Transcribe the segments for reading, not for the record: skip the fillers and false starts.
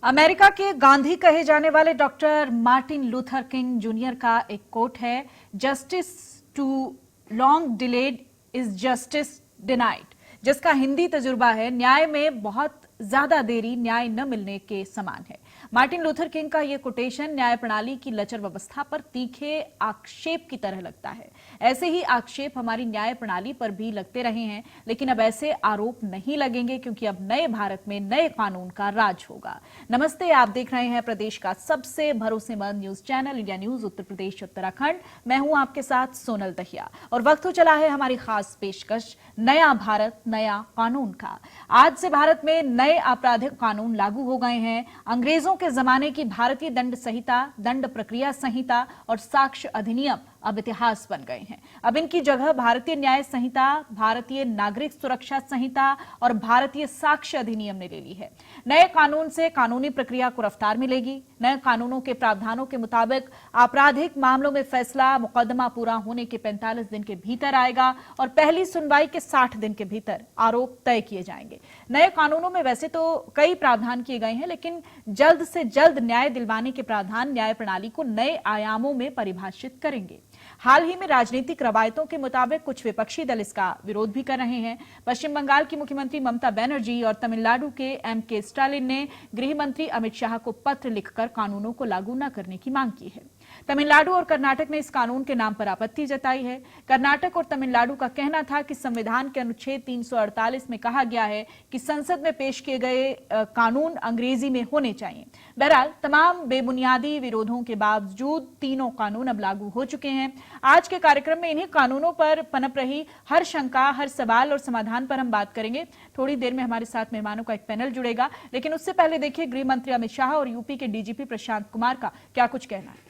America के गांधी कहे जाने वाले doctor Martin Luther King Junior का एक कोट है, justice too long delayed is justice denied, जिसका हिंदी तजुर्बा है न्याय में बहुत ज्यादा देरी न्याय न मिलने के समान है। मार्टिन लूथर किंग का यह कोटेशन न्याय प्रणाली की लचर व्यवस्था पर तीखे आक्षेप की तरह लगता है। ऐसे ही आक्षेप हमारी न्याय प्रणाली पर भी लगते रहे हैं, लेकिन अब ऐसे आरोप नहीं लगेंगे क्योंकि अब नए भारत में नए कानून का राज होगा। नमस्ते, आप देख रहे हैं प्रदेश का सबसे भरोसेमंद news channel India news Uttar Pradesh Uttarakhand. मैं हूं आपके साथ सोनल दहिया और वक्त हो चला है हमारी खास पेशकश नया भारत नया कानून का। आज से भारत में नए आपराधिक कानून लागू हो गए हैं। अंग्रेजों के जमाने की भारतीय दंड संहिता, दंड प्रक्रिया संहिता और साक्ष्य अधिनियम अब इतिहास बन गए हैं। अब इनकी जगह भारतीय न्याय संहिता, भारतीय नागरिक सुरक्षा संहिता और भारतीय साक्ष्य अधिनियम ने ले ली है। नए कानून से कानूनी प्रक्रिया को रफ्तार मिलेगी। नए कानूनों के प्रावधानों के मुताबिक आपराधिक मामलों में फैसला मुकदमा पूरा होने के 45 दिन के भीतर आएगा और पहली सुनवाई के 60 दिन के भीतर आरोप तय किए जाएंगे। नए कानूनों में वैसे तो कई प्रावधान किए गए हैं, लेकिन जल्द से जल्द न्याय दिलवाने के प्रावधान न्याय प्रणाली को नए आयामों में परिभाषित करेंगे। हाल ही में राजनीतिक रवायतों के मुताबिक कुछ विपक्षी दल इसका विरोध भी कर रहे हैं। पश्चिम बंगाल की मुख्यमंत्री ममता बनर्जी और तमिलनाडु के एम.के. स्टालिन ने गृह मंत्री अमित शाह को पत्र लिखकर कानूनों को लागू न करने की मांग की है। तमिलनाडु और कर्नाटक ने इस कानून के नाम पर आपत्ति जताई है। कर्नाटक और तमिलनाडु का कहना था कि संविधान के अनुच्छेद 348 में कहा गया है कि संसद में पेश किए गए कानून अंग्रेजी में होने चाहिए। बहरहाल तमाम बेबुनियादी विरोधों के बावजूद तीनों कानून अब लागू हो चुके हैं। आज के कार्यक्रम में इन्हीं कानूनों पर पनप रही हर शंका, हर सवाल और समाधान पर हम बात करेंगे। थोड़ी देर में हमारे साथ मेहमानों का एक पैनल जुड़ेगा, लेकिन उससे पहले देखिए गृह मंत्री अमित शाह और यूपी के डीजीपी प्रशांत कुमार का क्या कुछ कहना है।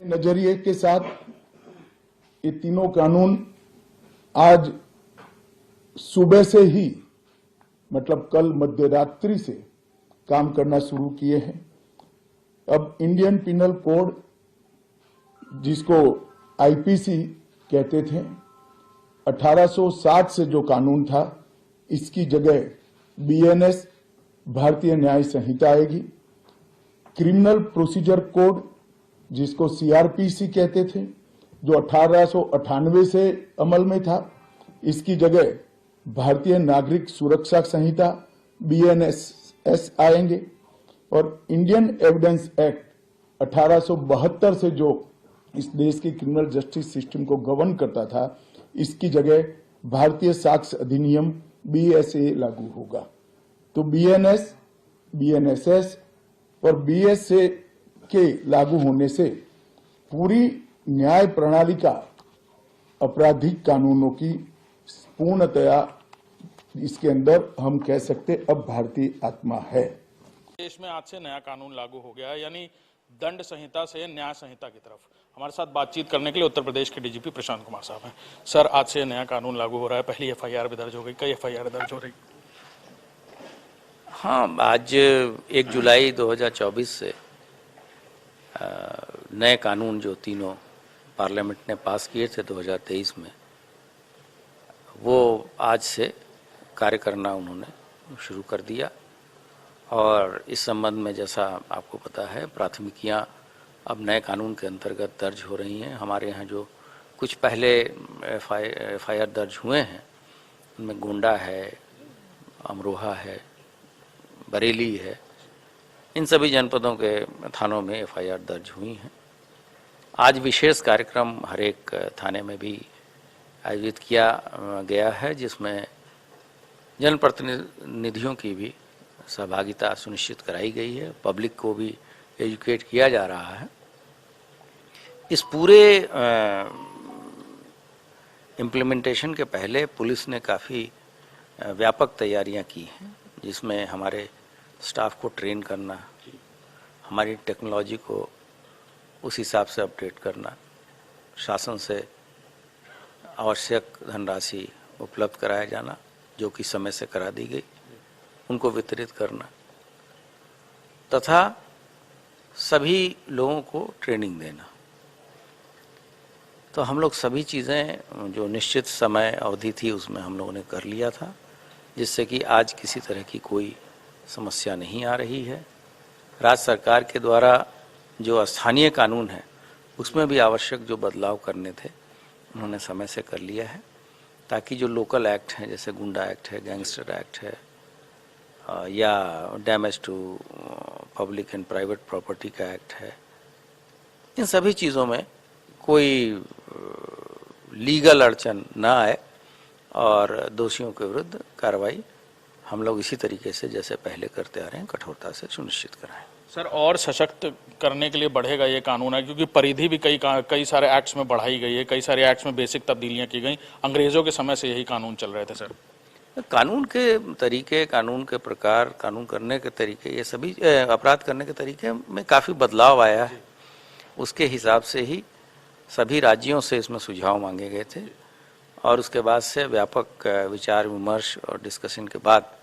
नजरिए के साथ ये तीनों कानून आज सुबह से ही, मतलब कल मध्यरात्रि से काम करना शुरू किए हैं। अब इंडियन पिनल कोड, जिसको आईपीसी कहते थे, 1860 से जो कानून था, इसकी जगह बीएनएस भारतीय न्याय संहिता आएगी। क्रिमिनल प्रोसीजर कोड, जिसको सीआरपीसी कहते थे, जो 1898 से अमल में था, इसकी जगह भारतीय नागरिक सुरक्षा संहिता बीएनएस आएंगे। और इंडियन एविडेंस एक्ट 1872 से जो इस देश की क्रिमिनल जस्टिस सिस्टम को गवर्न करता था, इसकी जगह भारतीय साक्ष्य अधिनियम बीएसए लागू होगा। तो बीएनएस, बीएनएसएस और बीएसए के लागू होने से पूरी न्याय प्रणाली का आपराधिक कानूनों की पूर्णतया इसके अंदर हम कह सकते अब भारतीय आत्मा है। देश में आज से नया कानून लागू हो गया है, यानी दंड संहिता से न्याय संहिता की तरफ। हमारे साथ बातचीत करने के लिए उत्तर प्रदेश के डीजीपी प्रशांत कुमार साहब हैं। सर, आज से नया कानून लागू हो रहा है, पहली एफआईआर भी दर्ज हो गई, कई एफआईआर दर्ज हो रही? हाँ, आज 1 जुलाई 2024 से नए कानून जो तीनों पार्लियामेंट ने पास किए थे 2023 में, वो आज से कार्य करना उन्होंने शुरू कर दिया। और इस संबंध में जैसा आपको पता है, प्राथमिकियां अब नए कानून के अंतर्गत दर्ज हो रही हैं। हमारे यहाँ जो कुछ पहले एफआईआर दर्ज हुए हैं, उनमें गोंडा है, अमरोहा है, बरेली है, इन सभी जनपदों के थानों में एफआईआर दर्ज हुई हैं। आज विशेष कार्यक्रम हर एक थाने में भी आयोजित किया गया है, जिसमें जनप्रतिनिधियों की भी सहभागिता सुनिश्चित कराई गई है। पब्लिक को भी एजुकेट किया जा रहा है। इस पूरे इम्प्लीमेंटेशन के पहले पुलिस ने काफ़ी व्यापक तैयारियां की हैं, जिसमें हमारे स्टाफ को ट्रेन करना, हमारी टेक्नोलॉजी को उस हिसाब से अपडेट करना, शासन से आवश्यक धनराशि उपलब्ध कराया जाना, जो कि समय से करा दी गई, उनको वितरित करना, तथा सभी लोगों को ट्रेनिंग देना। तो हम लोग सभी चीज़ें जो निश्चित समय अवधि थी उसमें हम लोगों ने कर लिया था, जिससे कि आज किसी तरह की कोई समस्या नहीं आ रही है। राज्य सरकार के द्वारा जो स्थानीय कानून है उसमें भी आवश्यक जो बदलाव करने थे उन्होंने समय से कर लिया है, ताकि जो लोकल एक्ट हैं जैसे गुंडा एक्ट है, गैंगस्टर एक्ट है या damage to public and private property का एक्ट है, इन सभी चीज़ों में कोई लीगल अड़चन ना आए और दोषियों के विरुद्ध कार्रवाई हम लोग इसी तरीके से जैसे पहले करते आ रहे हैं कठोरता से सुनिश्चित कराएं। सर, और सशक्त करने के लिए बढ़ेगा ये कानून है, क्योंकि परिधि भी कई सारे एक्ट्स में बढ़ाई गई है, कई सारे एक्ट्स में बेसिक तब्दीलियां की गई। अंग्रेजों के समय से यही कानून चल रहे थे सर। कानून के तरीके, कानून के प्रकार, कानून करने के तरीके, ये सभी अपराध करने के तरीके में काफ़ी बदलाव आया है। उसके हिसाब से ही सभी राज्यों से इसमें सुझाव मांगे गए थे और उसके बाद से व्यापक विचार विमर्श और डिस्कशन के बाद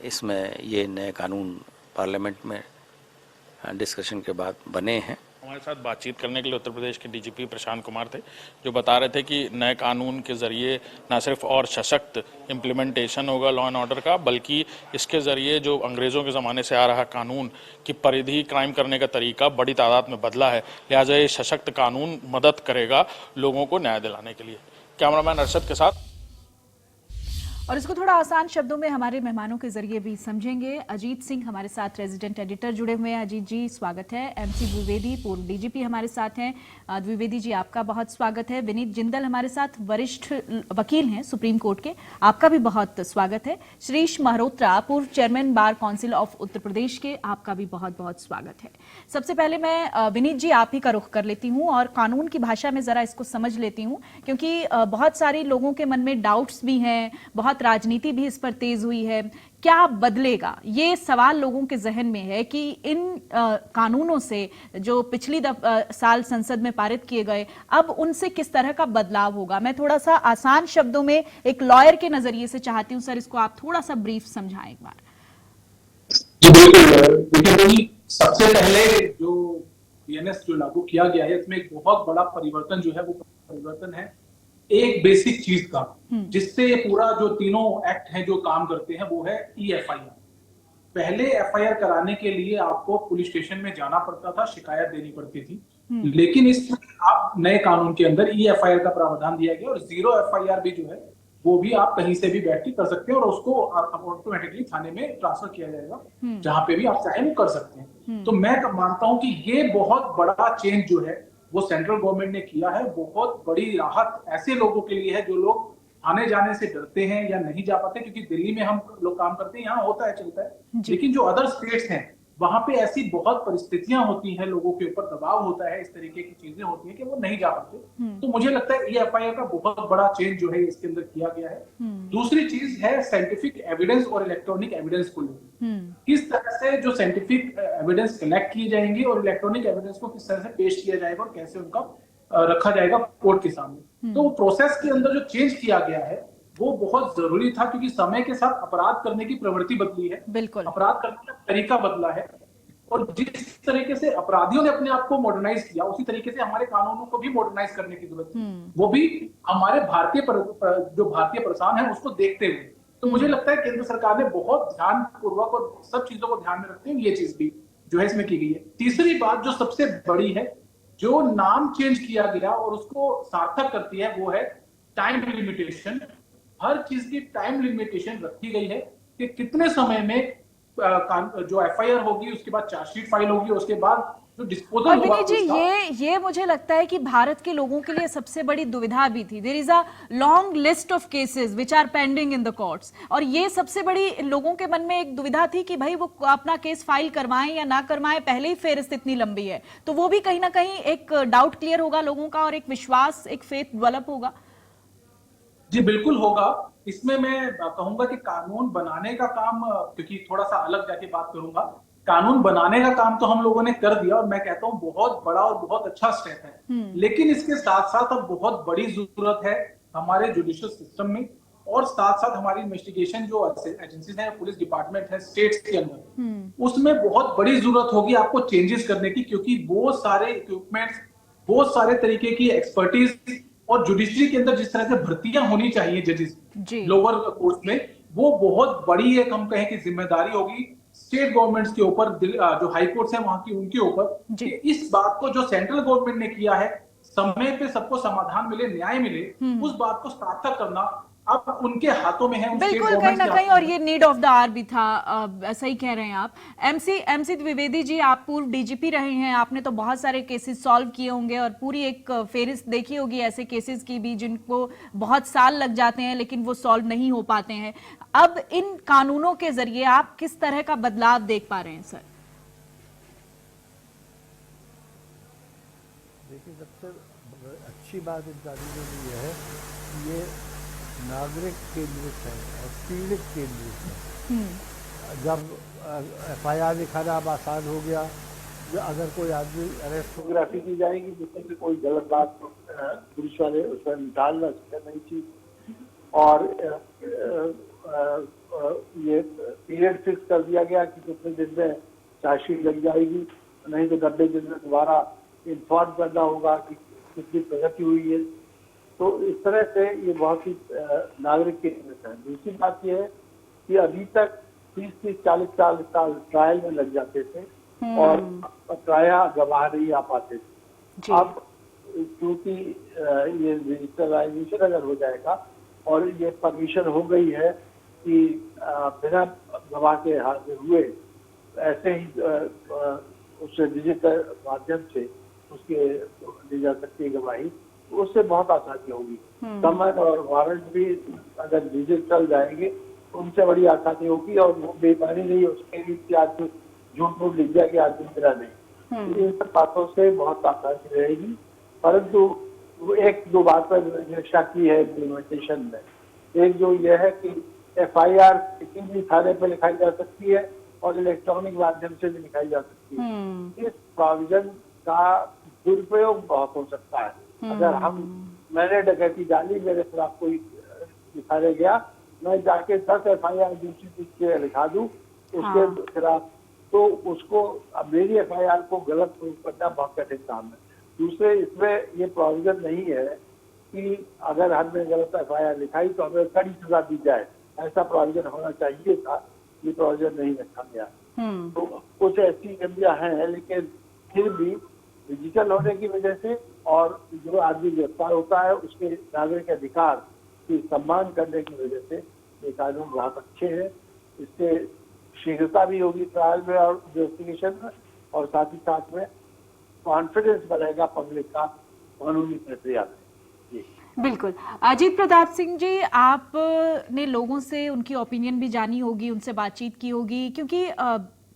इसमें ये नए कानून पार्लियामेंट में डिस्कशन के बाद बने हैं। हमारे साथ बातचीत करने के लिए उत्तर प्रदेश के डीजीपी प्रशांत कुमार थे, जो बता रहे थे कि नए कानून के जरिए न सिर्फ और सशक्त इम्प्लीमेंटेशन होगा लॉ एंड ऑर्डर का, बल्कि इसके जरिए जो अंग्रेजों के ज़माने से आ रहा कानून की परिधि, क्राइम करने का तरीका बड़ी तादाद में बदला है, लिहाजा ये सशक्त कानून मदद करेगा लोगों को न्याय दिलाने के लिए। कैमरामैन अरशद के साथ। और इसको थोड़ा आसान शब्दों में हमारे मेहमानों के जरिए भी समझेंगे। अजीत सिंह हमारे साथ रेजिडेंट एडिटर जुड़े हुए हैं। अजीत जी स्वागत है। एमसी द्विवेदी पूर्व डीजीपी हमारे साथ हैं। द्विवेदी जी आपका बहुत स्वागत है। विनीत जिंदल हमारे साथ वरिष्ठ वकील हैं सुप्रीम कोर्ट के, आपका भी बहुत स्वागत है। श्रीश मल्होत्रा पूर्व chairman bar council of Uttar Pradesh के, आपका भी बहुत बहुत स्वागत है। सबसे पहले मैं विनीत जी आप ही का रुख कर लेती हूँ और कानून की भाषा में जरा इसको समझ लेती हूँ, क्योंकि बहुत सारे लोगों के मन में डाउट्स भी हैं, बहुत राजनीति भी इस पर तेज हुई है। क्या बदलेगा, ये सवाल लोगों के जहन में है कि इन कानूनों से जो पिछली साल संसद में पारित किए गए, अब उनसे किस तरह का बदलाव होगा। मैं थोड़ा सा आसान शब्दों में एक लॉयर के नजरिए से चाहती हूँ सर, इसको आप थोड़ा सा ब्रीफ समझाएं एक बार। जी बिल्कुल। देखिए, सबसे पहले जो बीएनएस जो लागू किया गया है, इसमें एक बहुत बड़ा परिवर्तन जो है वो परिवर्तन है एक बेसिक चीज का, जिससे ये पूरा जो तीनों एक्ट हैं जो काम करते हैं वो है EFIR। पहले FIR कराने के लिए आपको पुलिस स्टेशन में जाना पड़ता था, शिकायत देनी पड़ती थी, लेकिन इस आप नए कानून के अंदर EFIR का प्रावधान दिया गया और 0 FIR भी जो है वो भी आप कहीं से भी बैठ के कर सकते हैं और उसको ऑटोमेटिकली थाने में ट्रांसफर किया जाएगा, जहां पे भी आप चाहें वो कर सकते हैं। तो मैं मानता हूं कि ये बहुत बड़ा चेंज जो है वो सेंट्रल गवर्नमेंट ने किया है। बहुत बड़ी राहत ऐसे लोगों के लिए है जो लोग आने जाने से डरते हैं या नहीं जा पाते, क्योंकि दिल्ली में हम लोग काम करते हैं, यहाँ होता है चलता है, लेकिन जो अदर स्टेट्स हैं वहां पे ऐसी बहुत परिस्थितियां होती हैं, लोगों के ऊपर दबाव होता है, इस तरीके की चीजें होती हैं कि वो नहीं जा पाते। तो मुझे लगता है EFIR का बहुत बड़ा चेंज जो है इसके अंदर किया गया है। दूसरी चीज है साइंटिफिक एविडेंस और इलेक्ट्रॉनिक एविडेंस को लेकर, किस तरह से जो साइंटिफिक एविडेंस कलेक्ट किए जाएंगे और इलेक्ट्रॉनिक एविडेंस को किस तरह से पेश किया जाएगा और कैसे उनका रखा जाएगा कोर्ट के सामने। तो प्रोसेस के अंदर जो चेंज किया गया है वो बहुत जरूरी था, क्योंकि समय के साथ अपराध करने की प्रवृत्ति बदली है, बिल्कुल अपराध करने का तरीका बदला है, और जिस तरीके से अपराधियों ने अपने आप को मॉडर्नाइज किया उसी तरीके से हमारे कानूनों को भी मॉडर्नाइज करने की जरूरत है, वो भी हमारे जो भारतीय प्रशासन है उसको देखते हुए। तो मुझे लगता है केंद्र सरकार ने बहुत ध्यानपूर्वक और सब चीजों को ध्यान में रखते हुए ये चीज भी जो है इसमें की गई है। तीसरी बात जो सबसे बड़ी है, जो नाम चेंज किया गया और उसको सार्थक करती है, वो है टाइम लिमिटेशन। हर चीज की टाइम लिमिटेशन रखी गई है कि कितने समय में जो FIR होगी, उसके बाद चार्जशीट फाइल होगी, उसके बाद जो डिस्पोजल होगा। विनीत जी, ये मुझे लगता है कि भारत के लोगों के लिए सबसे बड़ी दुविधा भी थी। There is a long list of cases which are pending in the courts, और ये सबसे बड़ी लोगों के मन में एक दुविधा थी कि भाई वो अपना केस फाइल करवाएं या ना करवाएं, पहले ही फेहरिस्त इतनी लंबी है। तो वो भी कहीं ना कहीं एक डाउट क्लियर होगा लोगों का और एक विश्वास, एक फेथ डेवलप होगा। जी बिल्कुल होगा। इसमें मैं कहूंगा कि कानून बनाने का काम, क्योंकि थोड़ा सा अलग जाके बात करूंगा, कानून बनाने का काम तो हम लोगों ने कर दिया और मैं कहता हूं बहुत बड़ा और बहुत अच्छा स्टेप है, लेकिन इसके साथ साथ अब बहुत बड़ी जरूरत है हमारे जुडिशियल सिस्टम में, और साथ साथ हमारी इन्वेस्टिगेशन जो एजेंसीज हैं, पुलिस डिपार्टमेंट है स्टेट्स के अंदर, उसमें बहुत बड़ी जरूरत होगी आपको चेंजेस करने की, क्योंकि बहुत सारे इक्विपमेंट्स, बहुत सारे तरीके की एक्सपर्टीज और जुडिशरी के अंदर जिस तरह से भर्तियां होनी चाहिए जजेस लोअर कोर्ट में, वो बहुत बड़ी एक हम कहें कि जिम्मेदारी होगी स्टेट गवर्नमेंट्स के ऊपर, जो हाई कोर्ट्स है वहां की, उनके ऊपर, कि इस बात को जो सेंट्रल गवर्नमेंट ने किया है, समय पे सबको समाधान मिले, न्याय मिले, उस बात को सार्थक करना अब उनके हाथों में है, उन स्टेट बिल्कुल, कहीं गवर्नमेंट्स ना के कहीं, हाथों और में। ये नीड ऑफ द आवर भी था। सही कह रहे हैं आप। एमसी द्विवेदी जी, आप पूर्व डीजीपी रहे हैं, आपने तो बहुत सारे केसेस सॉल्व किए होंगे और पूरी एक फेरिस्त देखी होगी ऐसे केसेस की भी जिनको बहुत साल लग जाते हैं लेकिन वो सॉल्व नहीं हो पाते हैं। अब इन कानूनों के जरिए आप किस तरह का बदलाव देख पा रहे हैं सर? देखिए, सबसे अच्छी बात इन कानूनों में यह है कि ये नागरिक केंद्रित है और पीड़ित केंद्रित है। जब FIR लिखाना अब आसान हो गया, जो अगर कोई आदमी अरेस्ट फोटोग्राफी की जाएगी जिसमें से कोई गलत बात पुलिस वाले उसमें डाल ना सके नई चीज, और ये पीरियड फिक्स कर दिया गया कि कितने दिन में चार्जशीट लग जाएगी, नहीं तो 90 दिन में दोबारा इन्फॉर्म करना होगा कि कितनी प्रगति हुई है। तो इस तरह से ये बहुत ही नागरिक केंद्रित है। दूसरी बात यह है कि अभी तक 30-40 साल ट्रायल में लग जाते थे और प्रायः गवाह नहीं आ पाते थे। अब क्योंकि ये डिजिटलाइजेशन अगर हो जाएगा और ये परमिशन हो गई है कि बिना गवाह के हाजिर हुए ऐसे ही उससे डिजिटल माध्यम से उसके दी जा सकती है गवाही, उससे बहुत आसानी होगी। समन और वारंट भी अगर डिजिटल जाएंगे उनसे बड़ी आसानी होगी और वो बेईमानी नहीं, उसके लिए आदमी झूठ मूठ लिख जाए कि आदमी मेरा नहीं। इन सब बातों से बहुत आसानी रहेगी, परंतु एक दो बात पर निरीक्षा की है इम्प्लीमेंटेशन में। एक जो यह है कि FIR किसी भी थाने पर लिखाई जा सकती है और इलेक्ट्रॉनिक माध्यम से भी लिखाई जा सकती है। इस प्रोविजन का दुरुपयोग बहुत हो सकता है। अगर मैंने डकैती डाली, मेरे खिलाफ कोई लिखाने गया, मैं जाके 10 FIR दूसरी चीज के लिखा दूं उसके खिलाफ, तो उसको अब मेरी FIR को गलत प्रूफ करना बहुत कठिन काम है। दूसरे, इसमें ये प्रोविजन नहीं है कि अगर हमने गलत FIR लिखाई तो हमें कड़ी सजा दी जाए, ऐसा प्रोविजन होना चाहिए था, ये प्रोविजन नहीं रखा गया। तो कुछ ऐसी गंदियां हैं, लेकिन फिर भी डिजिटल होने की वजह से और जो आदमी गिरफ्तार होता है उसके नागरिक अधिकार की सम्मान करने की वजह से ये कानून बहुत अच्छे हैं। इससे शीघ्रता भी होगी ट्रायल में और इन्वेस्टिगेशन में, और साथ ही साथ में कॉन्फिडेंस बढ़ेगा पब्लिक का कानूनी प्रक्रिया में। जी बिल्कुल। अजीत प्रताप सिंह जी, आपने लोगों से उनकी ओपिनियन भी जानी होगी, उनसे बातचीत की होगी, क्योंकि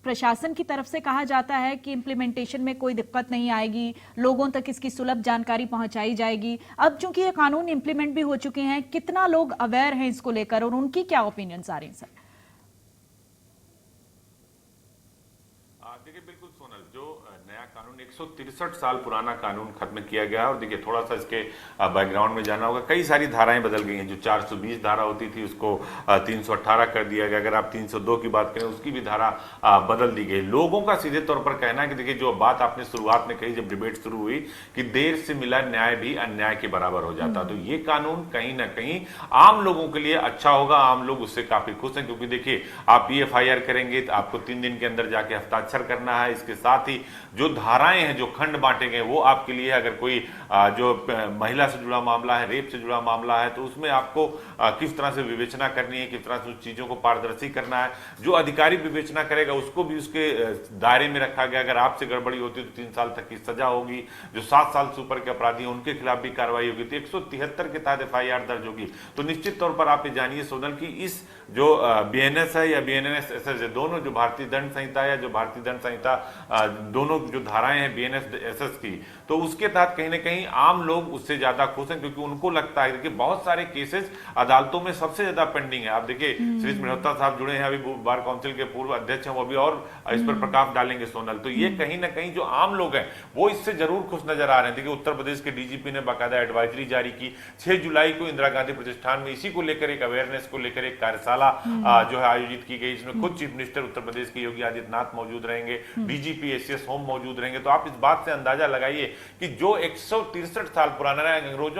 प्रशासन की तरफ से कहा जाता है कि इम्प्लीमेंटेशन में कोई दिक्कत नहीं आएगी, लोगों तक इसकी सुलभ जानकारी पहुंचाई जाएगी। अब चूंकि ये कानून इम्प्लीमेंट भी हो चुके हैं, कितना लोग अवेयर हैं इसको लेकर और उनकी क्या ओपिनियंस आ रही हैं सर? देखिए, बिल्कुल सोनल, जो नया कानून 163 साल पुराना कानून खत्म किया गया है, और देखिए थोड़ा सा इसके बैकग्राउंड में जाना होगा। कई सारी धाराएं बदल गई हैं। जो 420 धारा होती थी उसको 318 कर दिया गया। अगर आप 302 की बात करें उसकी भी धारा बदल दी गई। लोगों का सीधे तौर पर कहना है कि देखिए, जो बात आपने शुरुआत में कही जब डिबेट शुरू हुई कि देर से मिला न्याय भी अन्याय के बराबर हो जाता, तो ये कानून कहीं ना कहीं आम लोगों के लिए अच्छा होगा। आम लोग उससे काफी खुश हैं, क्योंकि देखिए आप FIR करेंगे तो आपको 3 दिन के अंदर जाके हस्ताक्षर करना है। इसके साथ ही जो धाराएं हैं, जो खंड बांटे गए, वो आपके लिए, अगर कोई जो महिला से जुड़ा मामला है, रेप से जुड़ा मामला है, तो उसमें आपको किस तरह से विवेचना करनी है, किस तरह से उस चीजों को पारदर्शी करना है। जो अधिकारी विवेचना करेगा उसको भी उसके दायरे में रखा गया। अगर आपसे गड़बड़ी होती है तो 3 साल तक की सजा होगी। जो 7 साल से ऊपर के अपराधी हैं उनके खिलाफ भी कार्रवाई होगी। तो 173 के तहत FIR दर्ज होगी। तो निश्चित तौर पर आप ये जानिए सोनल की इस जो BNS है या BNS SS है, दोनों जो भारतीय दंड संहिता या जो भारतीय दंड संहिता दोनों जो धाराएं हैं BNS SS की, तो उसके तहत कहीं ना कहीं आम लोग उससे ज्यादा खुश हैं, क्योंकि उनको लगता है कि बहुत सारे केसेस अदालतों में सबसे ज्यादा पेंडिंग है। आप देखिए श्री मेहता साहब जुड़े हैं, अभी बार काउंसिल के पूर्व अध्यक्ष हैं, वो भी और इस पर प्रकाश डालेंगे सोनल। तो ये कहीं ना कहीं जो आम लोग हैं वो इससे जरूर खुश नजर आ रहे हैं। देखिए, उत्तर प्रदेश के DGP ने बाकायदा एडवाइजरी जारी की। 6 जुलाई को इंदिरा गांधी प्रतिष्ठान में इसी को लेकर एक अवेयरनेस को लेकर एक कार्यशाला जो है आयोजित की गई। इसमें खुद चीफ मिनिस्टर उत्तर प्रदेश के योगी आदित्यनाथ मौजूद रहेंगे, DGP SS होम मौजूद मौजूद रहेंगे। तो आप इस बात से अंदाजा लगाइए कि जो 163 साल पुराना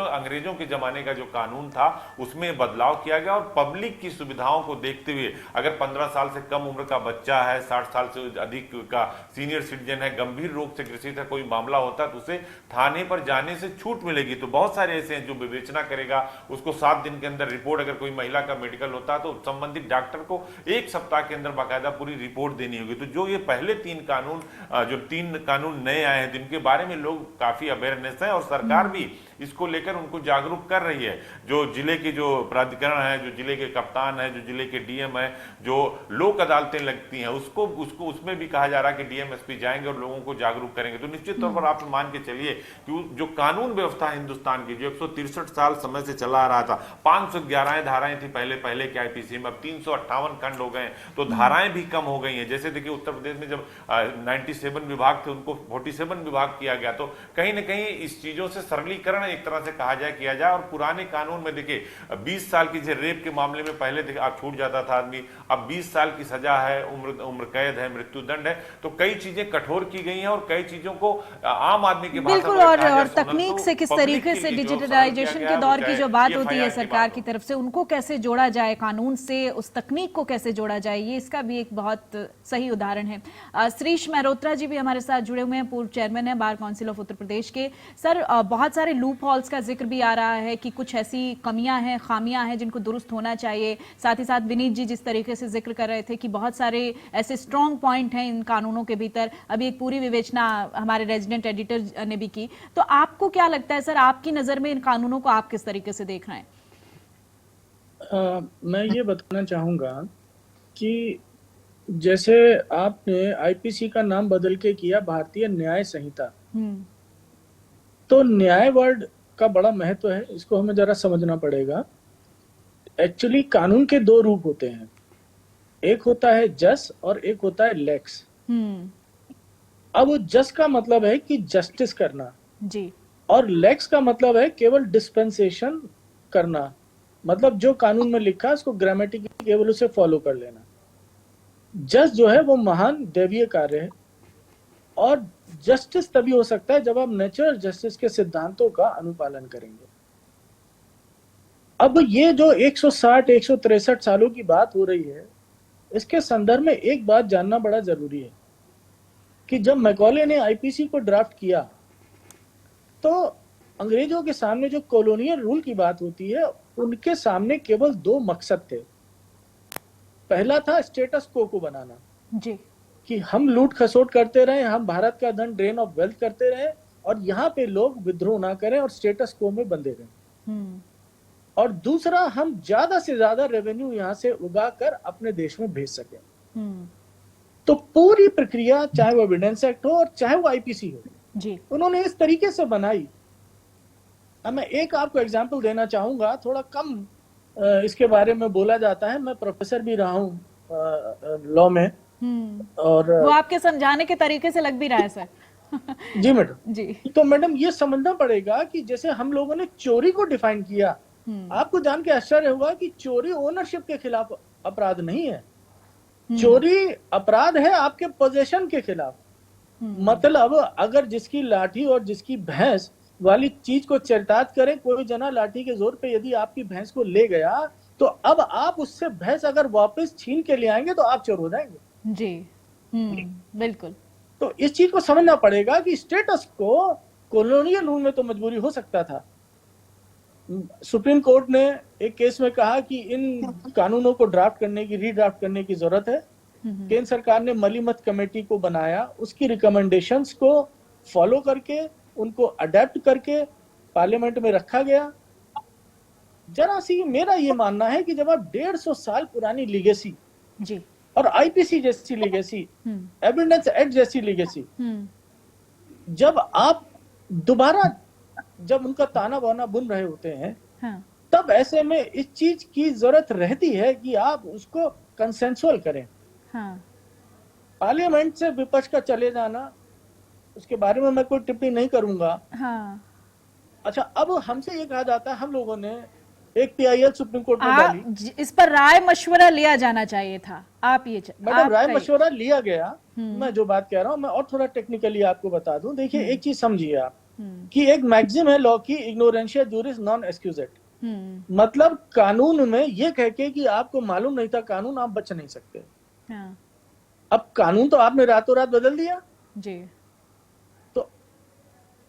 अंग्रेजों के जमाने का जो कानून था उसमें बदलाव किया गया, और पब्लिक की सुविधाओं को देखते हुए अगर 15 साल से कम उम्र का बच्चा है, 60 साल से अधिक का सीनियर सिटीजन है, गंभीर रोग से ग्रसित है, कोई मामला होता है तो उसे थाने पर जाने से छूट मिलेगी। तो बहुत सारे ऐसे हैं जो विवेचना करेगा, उसको 7 दिन के अंदर रिपोर्ट, अगर कोई महिला का मेडिकल होता है तो संबंधित डॉक्टर को 1 सप्ताह के अंदर बाकायदा पूरी रिपोर्ट देनी होगी। तो जो ये पहले 3 कानून नए आए हैं जिनके बारे में लोग काफी अवेयरनेस है, और सरकार भी इसको लेकर उनको जागरूक कर रही है। जो जिले के जो प्राधिकरण है, जो जिले के कप्तान है, जो जिले के डीएम है, जो लोक अदालतें लगती हैं, उसको उसमें भी कहा जा रहा है कि डीएम एसपी जाएंगे और लोगों को जागरूक करेंगे। तो निश्चित तौर पर आप मान के चलिए कि जो कानून व्यवस्था हिंदुस्तान की जो 163 साल समय से चला आ रहा था, 511 धाराएं थी पहले के आईपीसी में, अब 358 खंड हो गए, तो धाराएं भी कम हो गई हैं। जैसे देखिए उत्तर प्रदेश में जब 97 विभाग थे उनको 47 विभाग किया गया, तो कहीं ना कहीं इस चीजों से सरलीकरण एक तरह से कहा जाए किया जाए। और पुराने कानून में देखिए 20 साल की रेप के मामले में पहले देखिए आप छूट जाता था आदमी, अब 20 साल की सजा है, उम्र कैद है, मृत्यु दंड है। तो कई चीजें कठोर की गई हैं और कई चीजों को आम आदमी की भाषा बिल्कुल, में और तकनीक से किस तरीके से डिजिटलाइजेशन के दौर की जो बात होती है सरकार की तरफ से, उनको कैसे जोड़ा जाए कानून से, उस तकनीक को कैसे जोड़ा जाए, ये इसका भी एक बहुत सही उदाहरण है। श्रीश मेहरोत्रा जी भी हमारे साथ जुड़े हुए हैं, पूर्व चेयरमैन है bar council of Uttar Pradesh के। सर, बहुत सारे लूप हॉल्स का जिक्र भी आ रहा है कि कुछ ऐसी कमियां हैं, खामियां हैं जिनको दुरुस्त होना चाहिए। साथ ही साथ विनीत जी जिस तरीके से जिक्र कर रहे थे कि बहुत सारे ऐसे स्ट्रॉन्ग पॉइंट हैं इन कानूनों के भीतर, अभी एक पूरी विवेचना हमारे रेजिडेंट एडिटर ने भी की। तो आपको क्या लगता है सर, आपकी नजर में इन कानूनों को आप किस तरीके से देख रहे हैं? मैं ये बताना चाहूंगा कि जैसे आपने आईपीसी का नाम बदल के किया भारतीय न्याय संहिता, तो न्याय वर्ड का बड़ा महत्व है, इसको हमें जरा समझना पड़ेगा। एक्चुअली कानून के 2 रूप होते हैं, एक होता है जस और एक होता है लेक्स। अब जस का मतलब है कि जस्टिस करना जी, और लेक्स का मतलब है केवल डिस्पेंसेशन करना, मतलब जो कानून में लिखा है उसको ग्रामेटिकली केवल उसे फॉलो कर लेना। जज जो है वो महान दैवीय कार्य है, और जस्टिस तभी हो सकता है जब आप नेचुरल जस्टिस के सिद्धांतों का अनुपालन करेंगे। अब ये जो 160-163 सालों की बात हो रही है, इसके संदर्भ में एक बात जानना बड़ा जरूरी है कि जब मैकॉले ने आईपीसी को ड्राफ्ट किया तो अंग्रेजों के सामने जो कॉलोनियल रूल की बात होती है, उनके सामने केवल 2 मकसद थे। पहला था स्टेटस को बनाना जी, कि हम लूट खसोट करते रहे, हम भारत का धन ड्रेन ऑफ वेल्थ करते रहे, और यहाँ पे लोग विद्रोह ना करें और स्टेटस को में बंधे रहें। और दूसरा, हम ज्यादा से ज्यादा रेवेन्यू यहाँ से उगा कर अपने देश में भेज सकें। तो पूरी प्रक्रिया, चाहे वो एविडेंस एक्ट हो और चाहे वो आईपीसी हो जी, उन्होंने इस तरीके से बनाई। अब मैं एक आपको एग्जांपल देना चाहूंगा, थोड़ा कम इसके बारे में बोला जाता है, मैं प्रोफेसर भी रहा हूँ लॉ में, और वो आपके समझाने के तरीके से लग भी रहा है सर। जी मैडम जी, तो मैडम ये समझना पड़ेगा कि जैसे हम लोगों ने चोरी को डिफाइन किया, आपको जान के आश्चर्य होगा कि चोरी ओनरशिप के खिलाफ अपराध नहीं है, चोरी अपराध है आपके पोजेशन के खिलाफ। मतलब अगर जिसकी लाठी और जिसकी भैंस वाली चीज को चरितार्थ करे कोई जना लाठी के जोर पे यदि आपकी भैंस को ले गया, तो अब आप उससे भैंस अगर वापस छीन के ले आएंगे तो आप चोर हो जाएंगे। जी, बिल्कुल। तो इस चीज को समझना पड़ेगा कि स्टेटस को कॉलोनियल रूल में तो मजबूरी हो सकता था। सुप्रीम कोर्ट ने एक केस में कहा कि इन कानूनों को रीड्राफ्ट करने की जरूरत है। केंद्र सरकार ने मलीमत कमेटी को बनाया, उसकी रिकमेंडेशंस को फॉलो करके उनको अडेप्ट करके पार्लियामेंट में रखा गया। जरा सी मेरा ये मानना है कि जब आप 150 साल पुरानी लीगेसी जी, और आईपीसी जैसी लीगेसी, एविडेंस एक्ट जैसी लीगेसी, जब आप दोबारा जब उनका ताना बाना बुन रहे होते हैं, हाँ, तब ऐसे में इस चीज की जरूरत रहती है कि आप उसको कंसेंसुअल करें। हाँ, पार्लियामेंट से विपक्ष का चले जाना, उसके बारे में मैं कोई टिप्पणी नहीं करूंगा। हाँ, अच्छा, अब हमसे ये कहा जाता है, हम लोगों ने एक PIL सुप्रीम कोर्ट में डाली। इस पर राय मशवरा लिया जाना चाहिए था। आप ये मैडम राय मशवरा लिया गया। मैं जो बात कह रहा हूँ मैं और थोड़ा टेक्निकली आपको बता दूं। देखिए एक चीज समझिए आप कि एक मैक्सिम है लॉ की, इग्नोरेंशिया जूरिस नॉन एक्सक्यूजेट। मतलब कानून में ये कह के कि आपको मालूम नहीं था कानून, आप बच नहीं सकते। हाँ। अब कानून तो आपने रातों रात बदल दिया जी। तो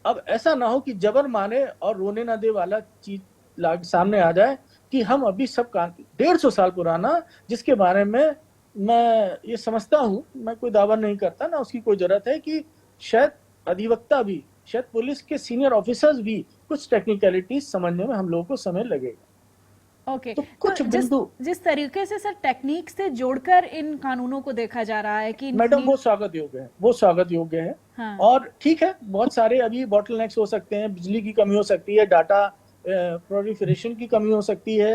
अब ऐसा ना हो कि जबर माने और रोने ना दे वाला चीज सामने आ जाए कि हम अभी सब 150 साल पुराना, जिसके बारे में मैं ये समझता हूं, मैं कोई दावा नहीं करता ना उसकी कोई जरूरत है, कि शायद अधिवक्ता भी, शायद पुलिस के सीनियर ऑफिसर्स भी कुछ टेक्निकलिटीज समझने में हम लोगों को समय लगेगा। ओके। तो कुछ बिंदु जिस तरीके से सर टेक्निक से जोड़कर इन कानूनों को देखा जा रहा है कि मैडम वो स्वागत योग्य है, वो स्वागत योग्य है। हाँ। और ठीक है, बहुत सारे अभी बॉटलनेक्स हो सकते हैं, बिजली की कमी हो सकती है, डाटा प्रोलिफरेशन की कमी हो सकती है,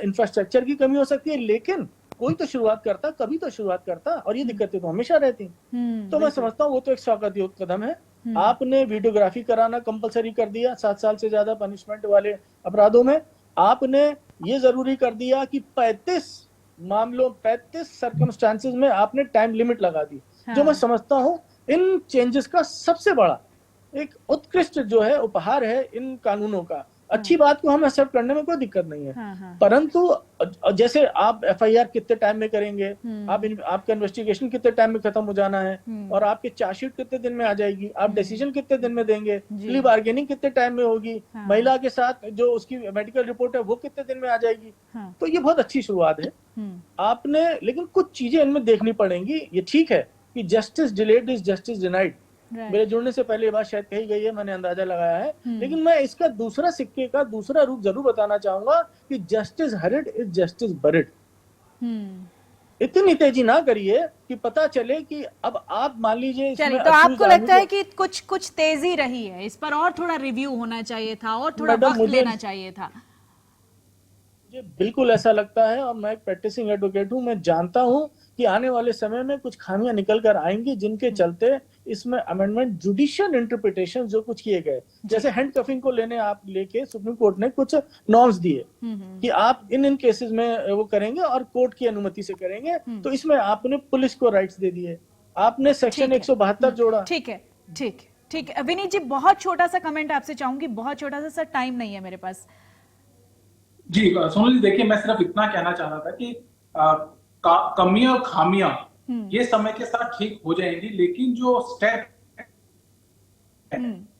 इंफ्रास्ट्रक्चर की कमी हो सकती है, लेकिन कोई तो शुरुआत करता, कभी तो शुरुआत करता, और ये दिक्कतें तो हमेशा रहती। तो मैं समझता हूँ वो तो एक स्वागत योग्य कदम है। आपने वीडियोग्राफी कराना कंपलसरी कर दिया 7 साल से ज्यादा पनिशमेंट वाले अपराधों में। आपने ये जरूरी कर दिया कि 35 मामलों 35 सर्कमस्टांसेस में आपने टाइम लिमिट लगा दी। हाँ। जो मैं समझता हूँ इन चेंजेस का सबसे बड़ा एक उत्कृष्ट जो है उपहार है इन कानूनों का। अच्छी बात को हम एक्सेप्ट करने में कोई दिक्कत नहीं है। हाँ। परंतु जैसे आप FIR कितने टाइम में करेंगे, आपका इन्वेस्टिगेशन कितने टाइम में खत्म हो जाना है, और आपकी चार्जशीट कितने दिन में आ जाएगी, आप डिसीजन कितने दिन में देंगे, प्ली बार्गेनिंग कितने टाइम में होगी, महिला के साथ जो उसकी मेडिकल रिपोर्ट है वो कितने दिन में आ जाएगी। तो ये बहुत अच्छी शुरुआत है आपने, लेकिन कुछ चीजें इनमें देखनी पड़ेंगी। ये ठीक है कि justice delayed is justice denied, मेरे जुड़ने से पहले ये बात शायद कही गई है, मैंने अंदाजा लगाया है, लेकिन मैं इसका दूसरा सिक्के का दूसरा रूप जरूर बताना चाहूंगा कि justice hurried is justice buried. इतनी तेजी ना करिए कि पता चले कि अब आप मान लीजिए। चलिए, तो आपको लगता है कि कुछ तेजी रही है, इस पर और थोड़ा रिव्यू होना चाहिए था और थोड़ा वक्त लेना चाहिए था? मुझे बिल्कुल ऐसा लगता है, और मैं एक प्रैक्टिसिंग एडवोकेट हूं, मैं जानता हूं कि आने वाले समय में कुछ खामियां निकल कर आएंगी जिनके चलते इसमें अमेंडमेंट जुडिशियल इंटरप्रिटेशन जो कुछ किए गए, जैसे हैंडकफिंग को लेके सुप्रीम कोर्ट ने कुछ नॉर्म्स दिए कि आप इन केसेस में वो करेंगे और कोर्ट की अनुमति से करेंगे। तो इसमें आपने पुलिस को राइट्स दे दिए, आपने सेक्शन 172 जोड़ा। ठीक है, ठीक है। विनीत जी, बहुत छोटा सा कमेंट आपसे चाहूंगी, बहुत छोटा सा, सर टाइम नहीं है मेरे पास। जी सोनल जी, देखिए मैं सिर्फ इतना कहना चाह रहा था कि कमियां और खामियां ये समय के साथ ठीक हो जाएंगी, लेकिन जो स्टेप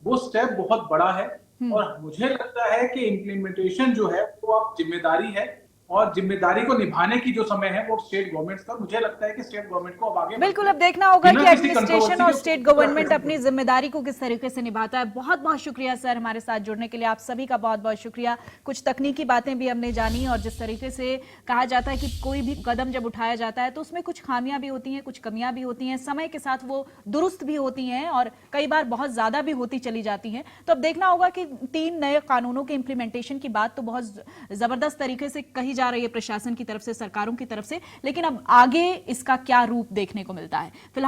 वो स्टेप बहुत बड़ा है। और मुझे लगता है कि इम्प्लीमेंटेशन जो है वो अब जिम्मेदारी है, और जिम्मेदारी को निभाने की जो समय है वो स्टेट गवर्नमेंट्स का। मुझे लगता है कि स्टेट गवर्नमेंट को अब आगे बिल्कुल अब देखना होगा कि एडमिनिस्ट्रेशन और स्टेट गवर्नमेंट अपनी जिम्मेदारी को किस तरीके से निभाता है। बहुत बहुत शुक्रिया सर हमारे साथ जुड़ने के लिए, आप सभी का बहुत बहुत शुक्रिया। कुछ तकनीकी बातें भी हमने जानी, और जिस तरीके से कहा जाता है कि कोई भी कदम जब उठाया जाता है तो उसमें कुछ खामियां भी होती हैं, कुछ कमियां भी होती हैं, समय के साथ वो दुरुस्त भी होती हैं और कई बार बहुत ज्यादा भी होती चली जाती हैं। तो अब देखना होगा कि 3 नए कानूनों के इंप्लीमेंटेशन की बात तो बहुत जबरदस्त तरीके से कही जा रही है प्रशासन की तरफ से, सरकारों की तरफ से, लेकिन अब आगे इसका क्या रूप देखने को मिलता है फिलहाल